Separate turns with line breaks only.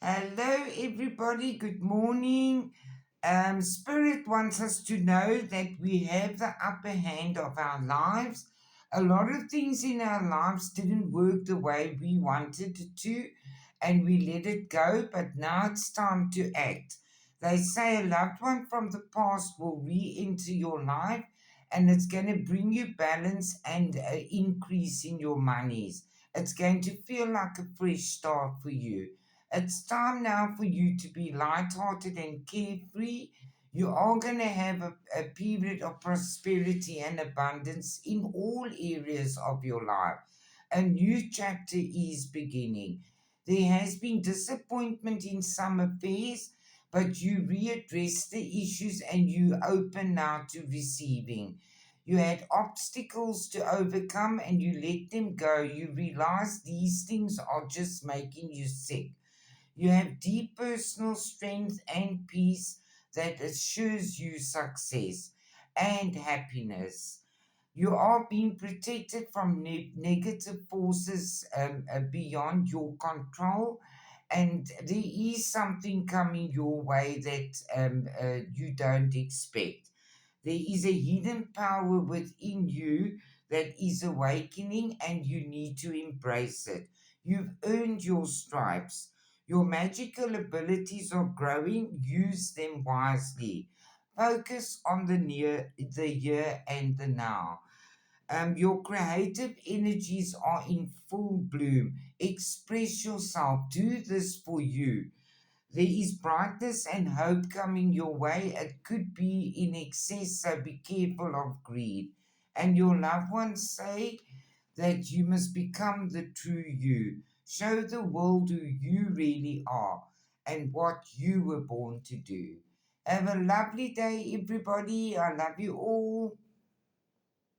Hello, everybody. Good morning. Spirit wants us to know that we have the upper hand of our lives. A lot of things in our lives didn't work the way we wanted it to, and we let it go, but now it's time to act. They say a loved one from the past will re enter your life, and it's going to bring you balance and increase in your monies. It's going to feel like a fresh start for you. It's time now for you to be lighthearted and carefree. You are going to have a period of prosperity and abundance in all areas of your life. A new chapter is beginning. There has been disappointment in some affairs, but you readdress the issues and you open now to receiving. You had obstacles to overcome and you let them go. You realize these things are just making you sick. You have deep personal strength and peace that assures you success and happiness. You are being protected from negative forces beyond your control, and there is something coming your way that you don't expect. There is a hidden power within you that is awakening, and you need to embrace it. You've earned your stripes. Your magical abilities are growing. Use them wisely. Focus on the year, and the now. Your creative energies are in full bloom. Express yourself. Do this for you. There is brightness and hope coming your way. It could be in excess, so be careful of greed. And your loved ones say that you must become the true you. Show the world who you really are and what you were born to do. Have a lovely day, everybody. I love you all.